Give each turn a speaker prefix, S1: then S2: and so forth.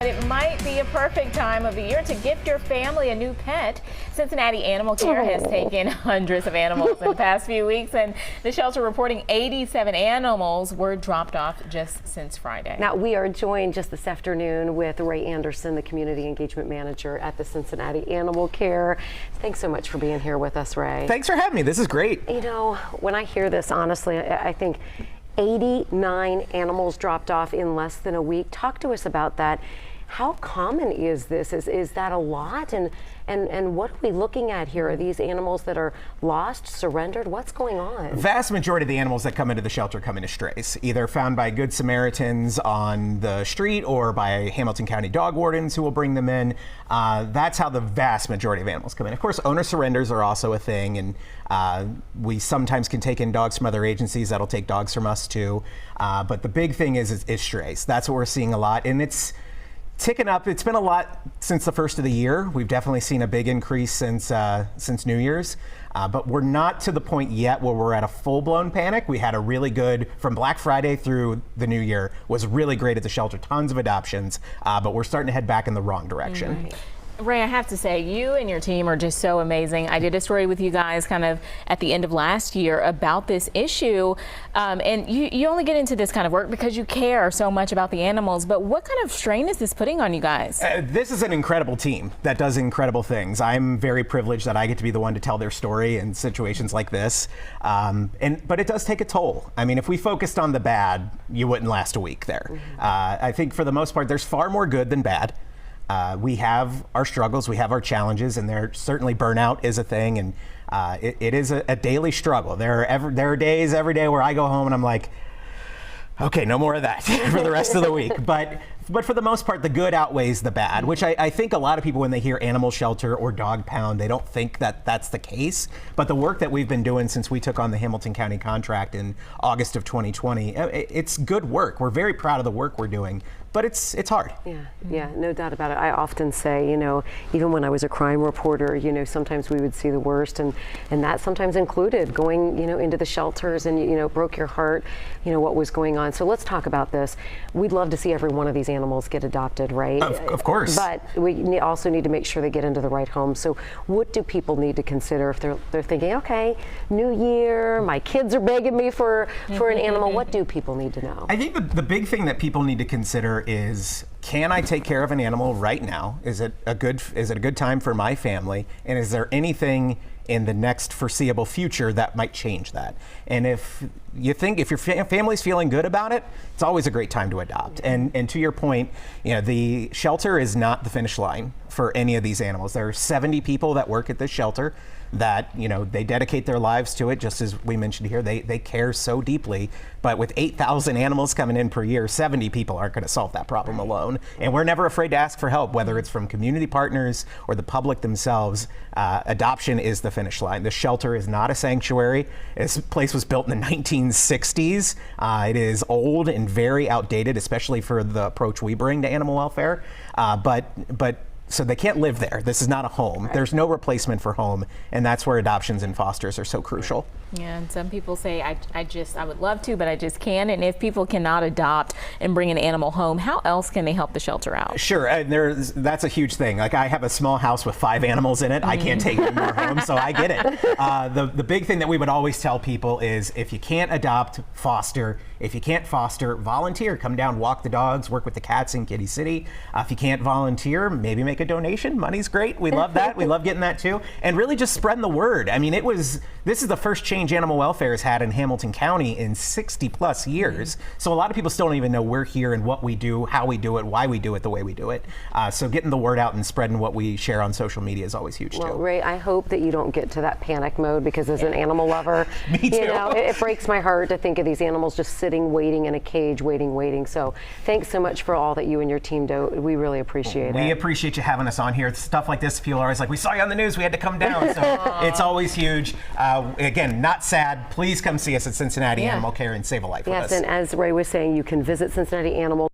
S1: it might be a perfect time of the year to gift your family a new pet. Cincinnati Animal Care has taken hundreds of animals in the past few weeks, and the shelter reporting 87 animals were dropped off just since Friday.
S2: Now, we are joined just this afternoon with Ray Anderson, the Community Engagement Manager at the Cincinnati Animal Care. Thanks so much for being here with us, Ray.
S3: Thanks for having me. This is great.
S2: You know, when I hear this, honestly, I think 89 animals dropped off in less than a week. Talk to us about that. How common is this? Is that a lot? And what are we looking at here? Are these animals that are lost, surrendered? What's going on?
S3: Vast majority of the animals that come into the shelter come into strays, either found by Good Samaritans on the street or by Hamilton County dog wardens who will bring them in. That's how the vast majority of animals come in. Of course, owner surrenders are also a thing, and we sometimes can take in dogs from other agencies that'll take dogs from us too. But the big thing is strays. That's what we're seeing a lot, and it's ticking up. It's been a lot since the first of the year. We've definitely seen a big increase since New Year's, but we're not to the point yet where we're at a full-blown panic. We had a really good, from Black Friday through the New Year, was really great at the shelter, tons of adoptions, but we're starting to head back in the wrong direction.
S1: Right. Ray, I have to say, you and your team are just so amazing. I did a story with you guys kind of at the end of last year about this issue, and you only get into this kind of work because you care so much about the animals, but what kind of strain is this putting on you guys?
S3: This is an incredible team that does incredible things. I'm very privileged that I get to be the one to tell their story in situations like this, but it does take a toll. I mean, if we focused on the bad, you wouldn't last a week there. I think for the most part, there's far more good than bad. We have our struggles, we have our challenges, and there certainly burnout is a thing, and it is a daily struggle. There are days every day where I go home and I'm like, okay, no more of that for the rest of the week. But for the most part, the good outweighs the bad, which I think a lot of people, when they hear animal shelter or dog pound, they don't think that that's the case. But the work that we've been doing since we took on the Hamilton County contract in August of 2020, it's good work. We're very proud of the work we're doing. But it's hard.
S2: Yeah, no doubt about it. I often say, you know, even when I was a crime reporter, you know, sometimes we would see the worst, and that sometimes included going, you know, into the shelters, and, you know, broke your heart, you know, what was going on. So let's talk about this. We'd love to see every one of these animals get adopted, right?
S3: Of course.
S2: But we also need to make sure they get into the right home. So what do people need to consider if they're thinking, okay, new year, my kids are begging me for an animal? What do people need to know?
S3: I think the big thing that people need to consider is, can I take care of an animal right now? Is it a good time for my family? And is there anything in the next foreseeable future that might change that? And if your family's feeling good about it, it's always a great time to adopt. And to your point, you know, the shelter is not the finish line for any of these animals. There are 70 people that work at this shelter that, you know, they dedicate their lives to it, just as we mentioned here. They care so deeply. But with 8,000 animals coming in per year, 70 people aren't going to solve that problem alone. And we're never afraid to ask for help, whether it's from community partners or the public themselves. Adoption is the finish line. The shelter is not a sanctuary. This place was built in the 1960s. It is old and very outdated, especially for the approach we bring to animal welfare. So they can't live there. This is not a home. Right. There's no replacement for home, and that's where adoptions and fosters are so crucial.
S1: Yeah, and some people say, I would love to, but I just can't. And if people cannot adopt and bring an animal home, how else can they help the shelter out?
S3: Sure, and that's a huge thing. Like, I have a small house with 5 animals in it. I can't take any more home, so I get it. The big thing that we would always tell people is, if you can't adopt, foster. If you can't foster, volunteer. Come down, walk the dogs, work with the cats in Kitty City. If you can't volunteer, maybe make a donation. Money's great. We love that. We love getting that too. And really just spreading the word. I mean, this is the first change animal welfare has had in Hamilton County in 60 plus years. So a lot of people still don't even know we're here and what we do, how we do it, why we do it the way we do it. So getting the word out and spreading what we share on social media is always huge too.
S2: Well, Ray, I hope that you don't get to that panic mode, because as an animal lover,
S3: Me too.
S2: You know, it breaks my heart to think of these animals just sitting, waiting in a cage, waiting. So thanks so much for all that you and your team do. We really appreciate it.
S3: We appreciate you having us on here. Stuff like this, people are always like, we saw you on the news, we had to come down. So it's always huge. Again, not sad. Please come see us at Cincinnati Animal Care and save a life with us.
S2: Yes, and as Ray was saying, you can visit Cincinnati Animal